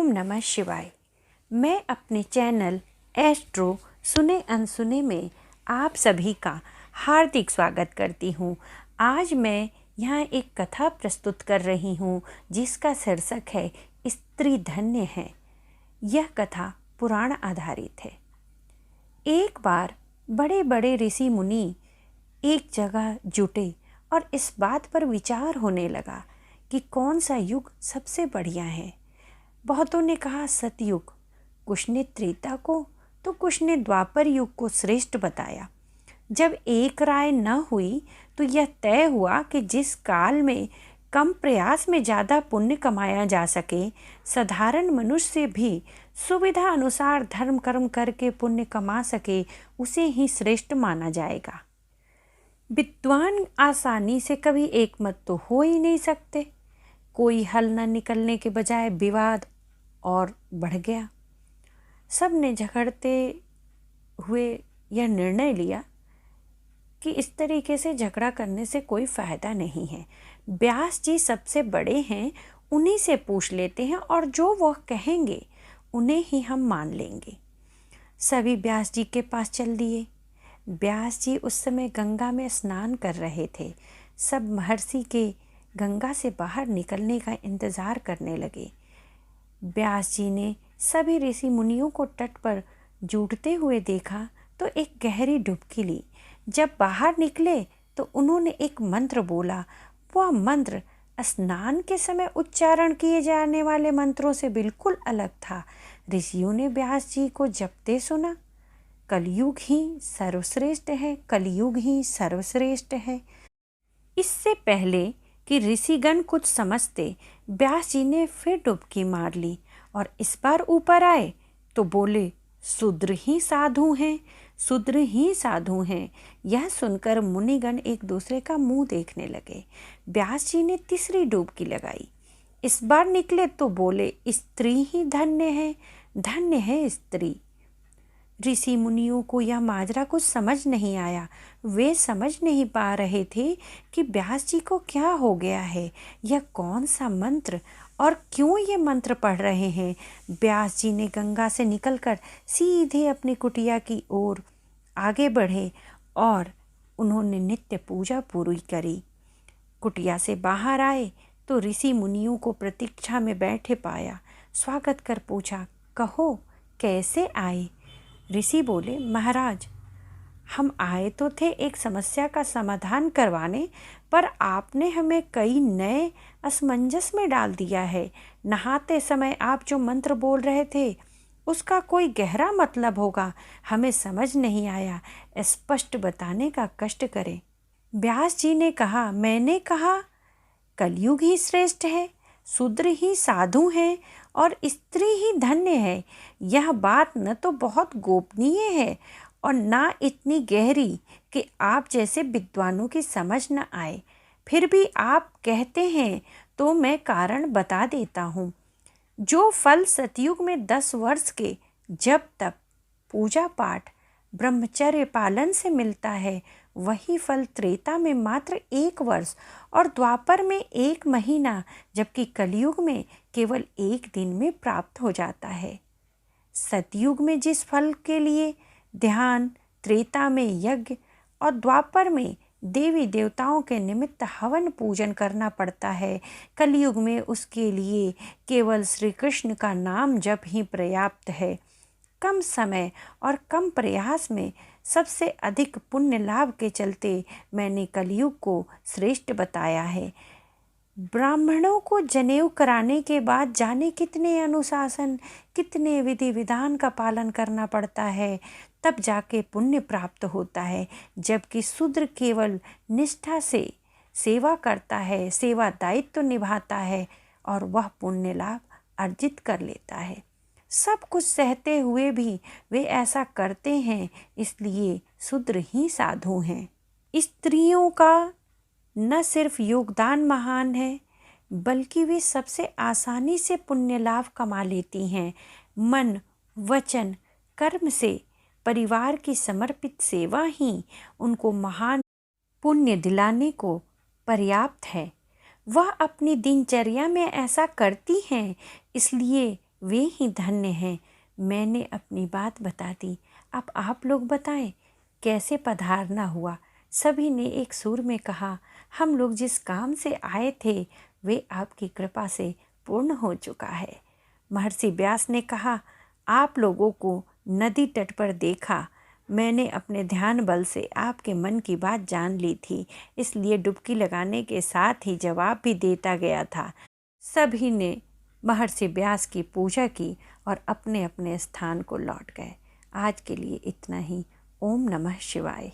ओम नमः शिवाय। मैं अपने चैनल एस्ट्रो सुने अनसुने में आप सभी का हार्दिक स्वागत करती हूँ। आज मैं यहाँ एक कथा प्रस्तुत कर रही हूँ जिसका शीर्षक है स्त्री धन्य है। यह कथा पुराण आधारित है। एक बार बड़े बड़े ऋषि मुनि एक जगह जुटे और इस बात पर विचार होने लगा कि कौन सा युग सबसे बढ़िया है। बहुतों ने कहा सतयुग, कुछ ने त्रेता को तो कुछ ने द्वापर युग को श्रेष्ठ बताया। जब एक राय न हुई तो यह तय हुआ कि जिस काल में कम प्रयास में ज़्यादा पुण्य कमाया जा सके, साधारण मनुष्य से भी सुविधा अनुसार धर्म कर्म करके पुण्य कमा सके, उसे ही श्रेष्ठ माना जाएगा। विद्वान आसानी से कभी एक मत तो हो ही नहीं सकते। कोई हल न निकलने के बजाय विवाद और बढ़ गया। सब ने झगड़ते हुए यह निर्णय लिया कि इस तरीके से झगड़ा करने से कोई फ़ायदा नहीं है। व्यास जी सबसे बड़े हैं, उन्हीं से पूछ लेते हैं और जो वह कहेंगे उन्हें ही हम मान लेंगे। सभी व्यास जी के पास चल दिए। व्यास जी उस समय गंगा में स्नान कर रहे थे। सब महर्षि के गंगा से बाहर निकलने का इंतज़ार करने लगे। व्यास जी ने सभी ऋषि मुनियों को तट पर जुटते हुए देखा तो एक गहरी डुबकी ली। जब बाहर निकले तो उन्होंने एक मंत्र बोला। वह मंत्र स्नान के समय उच्चारण किए जाने वाले मंत्रों से बिल्कुल अलग था। ऋषियों ने व्यास जी को जपते सुना, कलयुग ही सर्वश्रेष्ठ है, कलयुग ही सर्वश्रेष्ठ है। इससे पहले कि ऋषिगण कुछ समझते, व्यास जी ने फिर डुबकी मार ली और इस बार ऊपर आए तो बोले, शूद्र ही साधु हैं, शूद्र ही साधु हैं। यह सुनकर मुनिगण एक दूसरे का मुंह देखने लगे। व्यास जी ने तीसरी डुबकी लगाई। इस बार निकले तो बोले, स्त्री ही धन्य है, धन्य है स्त्री। ऋषि मुनियों को यह माजरा कुछ समझ नहीं आया। वे समझ नहीं पा रहे थे कि व्यास जी को क्या हो गया है, यह कौन सा मंत्र और क्यों ये मंत्र पढ़ रहे हैं। व्यास जी ने गंगा से निकलकर सीधे अपनी कुटिया की ओर आगे बढ़े और उन्होंने नित्य पूजा पूरी करी। कुटिया से बाहर आए तो ऋषि मुनियों को प्रतीक्षा में बैठे पाया। स्वागत कर पूछा, कहो कैसे आए। ऋषि बोले, महाराज हम आए तो थे एक समस्या का समाधान करवाने, पर आपने हमें कई नए असमंजस में डाल दिया है। नहाते समय आप जो मंत्र बोल रहे थे उसका कोई गहरा मतलब होगा, हमें समझ नहीं आया, स्पष्ट बताने का कष्ट करें। व्यास जी ने कहा, मैंने कहा कलयुग ही श्रेष्ठ है, शूद्र ही साधु हैं और स्त्री ही धन्य है। यह बात न तो बहुत गोपनीय है और ना इतनी गहरी कि आप जैसे विद्वानों की समझ न आए। फिर भी आप कहते हैं तो मैं कारण बता देता हूँ। जो फल सतयुग में 10 वर्ष के जब तप पूजा पाठ ब्रह्मचर्य पालन से मिलता है, वही फल त्रेता में मात्र 1 वर्ष और द्वापर में 1 महीना, जबकि कलयुग में केवल 1 दिन में प्राप्त हो जाता है। सतयुग में जिस फल के लिए ध्यान, त्रेता में यज्ञ और द्वापर में देवी देवताओं के निमित्त हवन पूजन करना पड़ता है, कलयुग में उसके लिए केवल श्री कृष्ण का नाम जप ही पर्याप्त है। कम समय और कम प्रयास में सबसे अधिक पुण्य लाभ के चलते मैंने कलयुग को श्रेष्ठ बताया है। ब्राह्मणों को जनेऊ कराने के बाद जाने कितने अनुशासन, कितने विधि विधान का पालन करना पड़ता है, तब जाके पुण्य प्राप्त होता है। जबकि शूद्र केवल निष्ठा से सेवा करता है, सेवा दायित्व निभाता है और वह पुण्य लाभ अर्जित कर लेता है। सब कुछ सहते हुए भी वे ऐसा करते हैं, इसलिए शूद्र ही साधु हैं। स्त्रियों का न सिर्फ योगदान महान है, बल्कि वे सबसे आसानी से पुण्य लाभ कमा लेती हैं। मन, वचन, कर्म से परिवार की समर्पित सेवा ही उनको महान पुण्य दिलाने को पर्याप्त है। वह अपनी दिनचर्या में ऐसा करती हैं, इसलिए वे ही धन्य हैं। मैंने अपनी बात बता दी, अब आप लोग बताएं कैसे पधारना हुआ। सभी ने एक सुर में कहा, हम लोग जिस काम से आए थे वे आपकी कृपा से पूर्ण हो चुका है। महर्षि व्यास ने कहा, आप लोगों को नदी तट पर देखा, मैंने अपने ध्यान बल से आपके मन की बात जान ली थी, इसलिए डुबकी लगाने के साथ ही जवाब भी देता गया था। सभी ने महर्षि व्यास की पूजा की और अपने अपने स्थान को लौट गए। आज के लिए इतना ही। ओम नमः शिवाय।